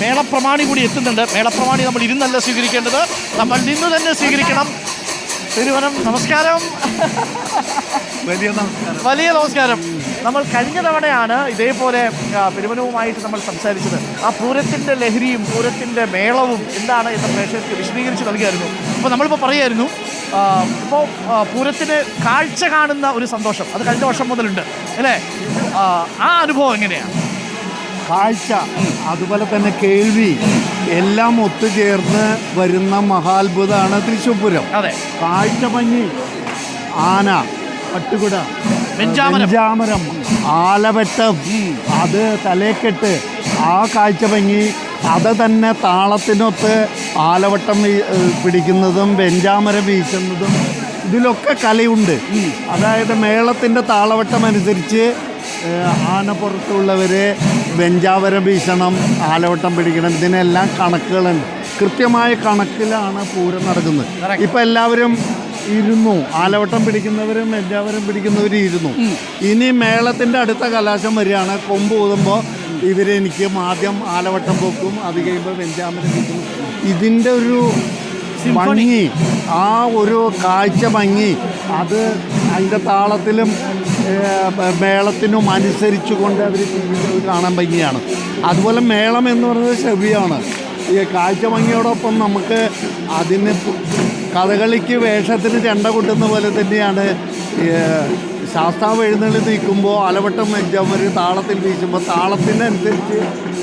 മേളപ്രമാണി കൂടി എത്തുന്നുണ്ട്. മേളപ്രമാണി നമ്മൾ ഇരുന്നല്ല സ്വീകരിക്കേണ്ടത്, നമ്മൾ നിന്ന് തന്നെ സ്വീകരിക്കണം. തിരുവനം നമസ്കാരം. വലിയ നമസ്കാരം. നമ്മൾ കഴിഞ്ഞ തവണയാണ് ഇതേപോലെ പെരുവനവുമായിട്ട് നമ്മൾ സംസാരിച്ചത്. ആ പൂരത്തിൻ്റെ ലഹരിയും പൂരത്തിൻ്റെ മേളവും എന്താണ് എന്ന് പ്രേക്ഷകർക്ക് വിശദീകരിച്ച് നൽകിയായിരുന്നു. അപ്പോൾ നമ്മളിപ്പോൾ പറയായിരുന്നു, ഇപ്പോൾ പൂരത്തിന് കാഴ്ച കാണുന്ന ഒരു സന്തോഷം അത് കഴിഞ്ഞ വർഷം മുതലുണ്ട് അല്ലേ? ആ അനുഭവം എങ്ങനെയാണ്? കാഴ്ച, അതുപോലെ തന്നെ കേൾവി എല്ലാം ഒത്തുചേർന്ന് വരുന്ന മഹാത്ഭുതമാണ് തൃശ്ശൂർ പൂരം. അതെ. കാഴ്ച ഭംഗി, ആന, പട്ടുകുട, വെഞ്ചാമരം, ആലവട്ടം, അത് തലേക്കെട്ട്, ആ കാഴ്ച ഭംഗി, അത് തന്നെ താളത്തിനൊത്ത് ആലവട്ടം പിടിക്കുന്നതും വെഞ്ചാമരം വീശുന്നതും ഇതിലൊക്കെ കലയുണ്ട്. അതായത് മേളത്തിൻ്റെ താളവട്ടം അനുസരിച്ച് ആനപ്പുറത്തുള്ളവർ വെഞ്ചാവരം വീശണം, ആലവട്ടം പിടിക്കണം, ഇതിനെല്ലാം കണക്കുകളുണ്ട്. കൃത്യമായ കണക്കിലാണ് പൂരം നടക്കുന്നത്. ഇപ്പം എല്ലാവരും ഇരുന്നു, ആലവട്ടം പിടിക്കുന്നവരും വെഞ്ചാവരം പിടിക്കുന്നവരും ഇരുന്നു. ഇനി മേളത്തിൻ്റെ അടുത്ത കലാശം വരികയാണ്. കൊമ്പ് ഊതുമ്പോൾ ഇവരെനിക്ക് ആദ്യം ആലവട്ടം പോക്കും, അത് കഴിയുമ്പോൾ വെഞ്ചാമരം വീശുന്നു. ഇതിൻ്റെ ഒരു ഭംഗി, ആ ഒരു കാഴ്ച ഭംഗി, അത് അതിൻ്റെ താളത്തിലും മേളത്തിനും അനുസരിച്ചു കൊണ്ട് അവർ കാണാൻ ഭംഗിയാണ്. അതുപോലെ മേളം എന്ന് പറയുന്നത് ശ്രവ്യമാണ്. ഈ കാഴ്ച ഭംഗിയോടൊപ്പം നമുക്ക് അതിന് കഥകളിക്ക് വേഷത്തിന് ചെണ്ട കൊട്ടുന്ന പോലെ തന്നെയാണ് ശാസ്താവ് എഴുന്നള്ളി നിൽക്കുമ്പോൾ അലവട്ടം വെഞ്ചാമർ താളത്തിൽ വീശുമ്പോൾ താളത്തിനനുസരിച്ച്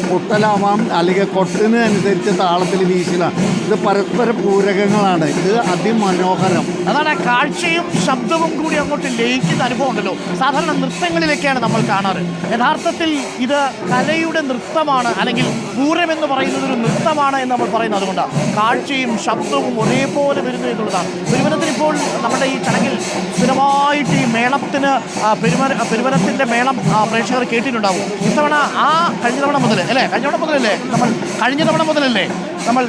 കൊട്ടലാവാം, അല്ലെങ്കിൽ കൊട്ടിന് അനുസരിച്ച് താളത്തിൽ വീശലാണ്. ഇത് പരസ്പര പൂരകങ്ങളാണ്. ഇത് അതിമനോഹരം. അതാണ് കാഴ്ചയും ശബ്ദവും കൂടി അങ്ങോട്ട് ലയിക്കുന്ന അനുഭവം ഉണ്ടല്ലോ. സാധാരണ നൃത്തങ്ങളിലൊക്കെയാണ് നമ്മൾ കാണാറ്. യഥാർത്ഥത്തിൽ ഇത് കലയുടെ നൃത്തമാണ്, അല്ലെങ്കിൽ പൂരം എന്ന് പറയുന്നത് ഒരു നൃത്തമാണ് എന്ന് നമ്മൾ പറയുന്നത് അതുകൊണ്ടാണ്. കാഴ്ചയും ശബ്ദവും ഒരേപോലെ വരുന്നു എന്നുള്ളതാണ്. പെരുവനത്തിന് ഇപ്പോൾ നമ്മുടെ ഈ ചടങ്ങിൽ സ്ഥിരമായിട്ട് ഈ മേളത്തിന് പെരുവനത്തിൻ്റെ മേളം പ്രേക്ഷകർ കേട്ടിട്ടുണ്ടാവും. ഇത്തവണ കഴിഞ്ഞ തവണ മുതൽ അല്ലേ, കഴിഞ്ഞ തവണ മുതലല്ലേ നമ്മൾ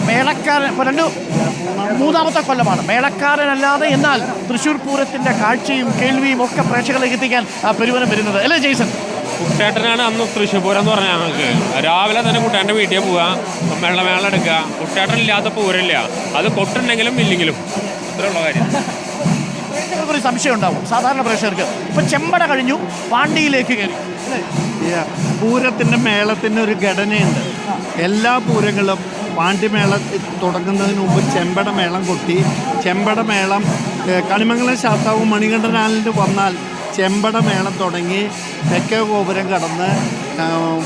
മേളക്കാരൻ, ഇപ്പോൾ മൂന്നാമത്തെ കൊല്ലമാണ് മേളക്കാരനല്ലാതെ എന്നാൽ തൃശ്ശൂർ പൂരത്തിൻ്റെ കാഴ്ചയും കേൾവിയും ഒക്കെ പ്രേക്ഷകരിലേക്ക് എത്തിക്കാൻ പെരുവനം വരുന്നത് അല്ലേ ജെയ്സൺ? കുട്ടേട്ടനാണ് അന്ന് തൃശ്ശൂർ പൂരം എന്ന് പറഞ്ഞാൽ ഞങ്ങൾക്ക് രാവിലെ തന്നെ കുട്ടേട്ടൻ്റെ വീട്ടിൽ പോവുക, മേളം എടുക്കുക. കുട്ടേട്ടനില്ലാത്ത പൂരമില്ല, അത് കൊട്ടുണ്ടെങ്കിലും ഇല്ലെങ്കിലും, അത്രയുള്ള കാര്യം. ഒരു സംശയം ഉണ്ടാവും സാധാരണ പ്രേക്ഷകർക്ക്. ഇപ്പം ചെമ്പട കഴിഞ്ഞു, പാണ്ടിയിലേക്ക് കയറി. പൂരത്തിൻ്റെ മേളത്തിന് ഒരു ഘടനയുണ്ട്. എല്ലാ പൂരങ്ങളും പാണ്ടിമേളം തുടങ്ങുന്നതിന് മുമ്പ് ചെമ്പട മേളം കൊട്ടി, ചെമ്പട മേളം കണിമംഗലം ശാസ്താവ് മണികണ്ഠനാലിന് വന്നാൽ ചെമ്പട മേളം തുടങ്ങി തെക്കേ ഗോപുരം കടന്ന്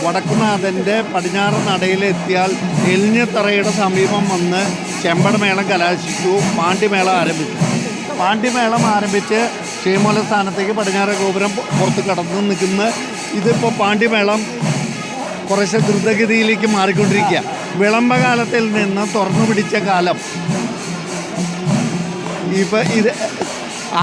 വടക്കുനാഥൻ്റെ പടിഞ്ഞാറ് നടയിലെത്തിയാൽ എലിഞ്ഞത്തറയുടെ സമീപം വന്ന് ചെമ്പട മേളം കലാശിച്ചു, പാണ്ടിമേളം ആരംഭിച്ചു. പാണ്ടിമേളം ആരംഭിച്ച് ശ്രീമൂല സ്ഥാനത്തേക്ക് പടിഞ്ഞാറ് ഗോപുരം പുറത്ത് കടന്നു നിൽക്കുന്ന ഇതിപ്പോൾ പാണ്ടിമേളം കുറച്ച് ദ്രുതഗതിയിലേക്ക് മാറിക്കൊണ്ടിരിക്കുക. വിളംബകാലത്തിൽ നിന്ന് തുറന്നു പിടിച്ച കാലം ഇപ്പം ഇത്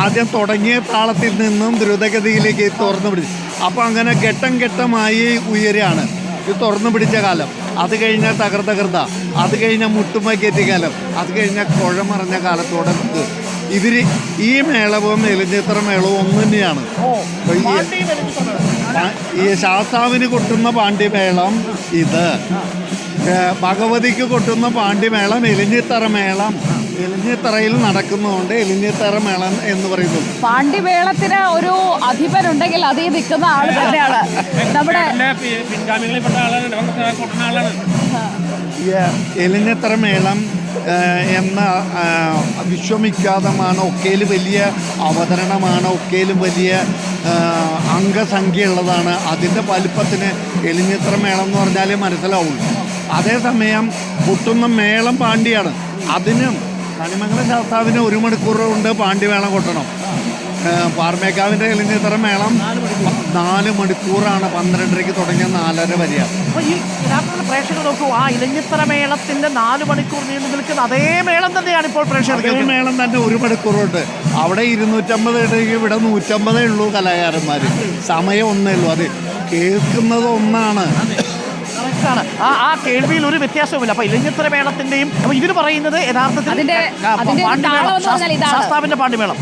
ആദ്യം തുടങ്ങിയ താളത്തിൽ നിന്നും ദ്രുതഗതിയിലേക്ക് തുറന്നു പിടിച്ചു. അപ്പോൾ അങ്ങനെ ഘട്ടം ഘട്ടമായി ഉയരുകയാണ്. ഇത് തുറന്നു പിടിച്ച കാലം, അത് കഴിഞ്ഞാൽ തകർത്ത, അത് കഴിഞ്ഞാൽ മുട്ടുമക്കേറ്റിയ കാലം, അത് കഴിഞ്ഞാൽ കുഴമറിഞ്ഞ കാലത്തോടെ ഇവർ ഈ മേളവും എലിഞ്ഞിത്ര മേളവും ഒന്ന് തന്നെയാണ്. ഈ ശാസ്താവിന് കൊട്ടുന്ന പാണ്ഡിമേളം, ഇത് ഭഗവതിക്ക് കൊട്ടുന്ന പാണ്ഡിമേളം, എലിഞ്ഞിത്തറ മേളം എലിഞ്ഞിത്തറയിൽ നടക്കുന്നതുകൊണ്ട് എലിഞ്ഞിത്തറ മേളം എന്ന് പറയുന്നു. പാണ്ഡിമേളത്തിന് ഒരു അധിപനുണ്ടെങ്കിൽ അതേ നിൽക്കുന്ന ആൾ തന്നെയാണ് നമ്മുടെ എലിഞ്ഞിത്തറ മേളം എന്ന വിശ്വവിഖ്യാതമാണ്. ഒക്കേലും വലിയ അവതരണമാണ്, ഒക്കേലും വലിയ അംഗസംഖ്യയുള്ളതാണ്. അതിൻ്റെ വലിപ്പത്തിന് എലിഞ്ഞിത്തറ മേളം എന്ന് പറഞ്ഞാലേ മനസ്സിലാവുള്ളൂ. അതേസമയം കൊട്ടുന്ന മേളം പാണ്ടിയാണ്. അതിനും കണിമംഗലം ശാസ്താവിന് 1 മണിക്കൂർ കൊണ്ട് പാണ്ടിമേളം കൊട്ടണം. പാർമേക്കാവിൻ്റെ എലിഞ്ഞിത്തറ മേളം 4 മണിക്കൂറാണ്. 12:30 തുടങ്ങിയ 4:30 വരെയാണ്. അപ്പോൾ ഈ പ്രേക്ഷകർ നോക്കൂ, ആ ഇലഞ്ഞിത്തറ മേളത്തിൻ്റെ 4 മണിക്കൂർ നീണ്ടു നിൽക്കുന്ന അതേ മേളം തന്നെയാണ് ഇപ്പോൾ പ്രേക്ഷകർക്ക്. മേളം തന്നെ 1 മണിക്കൂറുണ്ട്. അവിടെ 250 ഇടയ്ക്ക് ഇവിടെ 150 ഉള്ളൂ കലാകാരന്മാർ. സമയം ഒന്നേ ഉള്ളൂ. അത് കേൾക്കുന്നത് ഒന്നാണ്. ആ കേൾവിയിൽ ഒരു വ്യത്യാസവുമില്ല. അപ്പൊ ഇലഞ്ഞിത്തറ മേളത്തിന്റെയും ഇതിന് പറയുന്നത് യഥാർത്ഥത്തിൽ ശാസ്താവിന്റെ പാണ്ടിമേളം.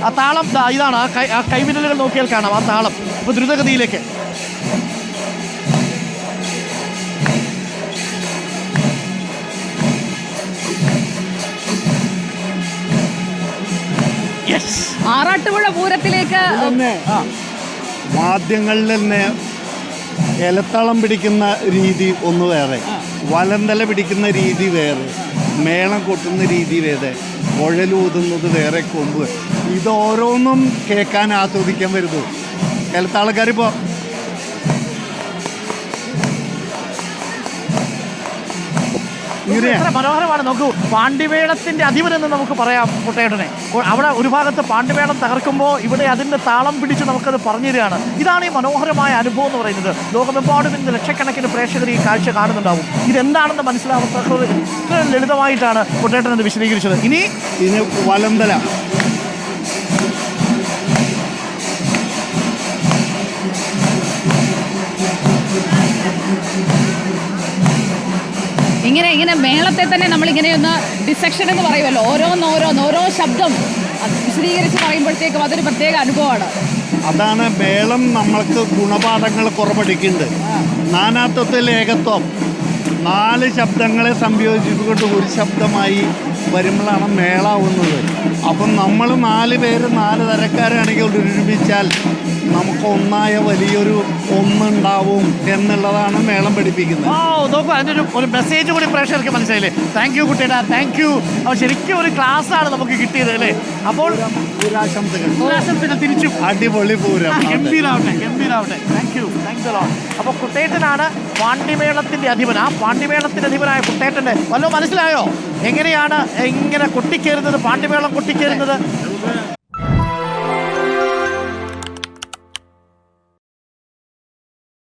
ആ താളം ഇതാണ്. ആ കൈവിരലുകൾ നോക്കിയാൽ കാണാം ആ താളം. ഇപ്പൊ ദ്രുതഗതിയിലേക്ക് യെസ്. ആറാട്ടുപുഴ പൂരത്തിലേക്ക് തന്നെ വാദ്യങ്ങളിൽ തന്നെ ഇലത്തളം പിടിക്കുന്ന രീതി ഒന്ന് വേറെ, വലന്തല പിടിക്കുന്ന രീതി വേറെ, മേളം കൊട്ടുന്ന രീതി വേറെ, കുഴലൂതുന്നത് വേറെ, കൊമ്പ്, ഇത് ഓരോന്നും കേൾക്കാൻ ആസ്വദിക്കാൻ വരുന്നു. ഇലത്താൾക്കാരിപ്പോൾ എത്ര മനോഹരമാണ്. നോക്കൂ, പാണ്ടിമേളത്തിന്റെ അധിപനെന്ന് നമുക്ക് പറയാം കുട്ടേട്ടനെ. അവിടെ ഒരു ഭാഗത്ത് പാണ്ടിമേളം തകർക്കുമ്പോൾ ഇവിടെ അതിന്റെ താളം പിടിച്ച് നമുക്കത് പറഞ്ഞു തരികയാണ്. ഇതാണ് ഈ മനോഹരമായ അനുഭവം എന്ന് പറയുന്നത്. ലോകമെമ്പാടും ഇന്ന് ലക്ഷക്കണക്കിന് പ്രേക്ഷകർ ഈ കാഴ്ച കാണുന്നുണ്ടാവും. ഇതെന്താണെന്ന് മനസ്സിലാവുന്ന ഇത്ര ലളിതമായിട്ടാണ് കുട്ടേട്ടൻ അത് വിശദീകരിച്ചത്. ഇനി വലന്തല ഇങ്ങനെ മേളത്തെ തന്നെ നമ്മളിങ്ങനെ ഒന്ന് ഡിസെക്ഷൻ എന്ന് പറയുമല്ലോ, ഓരോ ശബ്ദം അത് വിശദീകരിച്ച് പറയുമ്പോഴത്തേക്കും അതൊരു പ്രത്യേക അനുഭവമാണ്. അതാണ് മേളം. നമ്മൾക്ക് ഗുണപാഠങ്ങൾ കുറപടിക്കുന്നുണ്ട്. നാനാത്വത്തിൽ ഏകത്വം, 4 ശബ്ദങ്ങളെ സംയോജിപ്പിക്കൊണ്ട് ഒരു ശബ്ദമായി വരുമ്പോഴാണ് മേളാവുന്നത്. അപ്പം നമ്മൾ 4 പേര് 4 തരക്കാരാണെങ്കിൽ ഒരുമിച്ചാൽ നമുക്ക് ഒന്നായ വലിയൊരു ഒന്നുണ്ടാവും എന്നുള്ളതാണ് മേളം പഠിപ്പിക്കുന്നത്. നോക്കൂ, അതിൻ്റെ ഒരു മെസ്സേജ് കൂടി പ്രേക്ഷകർക്ക് മനസ്സിലായില്ലേ? താങ്ക് യു കുട്ടേട്ടാ, താങ്ക് യു. അപ്പോൾ ശരിക്കും ഒരു ക്ലാസ്സാണ് നമുക്ക് കിട്ടിയത് അല്ലേ? അപ്പോൾ ആശംസകൾ തിരിച്ചു. അടിപൊളി പൂരം, ഗംഭീരാവട്ടെ. Thank you lot. അപ്പോൾ കുട്ടേട്ടനാണ് പാണ്ടിമേളത്തിൻ്റെ അധിപൻ. ആ പാണ്ടിമേളത്തിൻ്റെ അധിപനായ കുട്ടേട്ടൻ്റെ വല്ലതും മനസ്സിലായോ? എങ്ങനെയാണ് ഇങ്ങനെ കൊട്ടിക്കേറുന്നത്, പാണ്ടിമേളം കൊട്ടിക്കേറുന്നത്?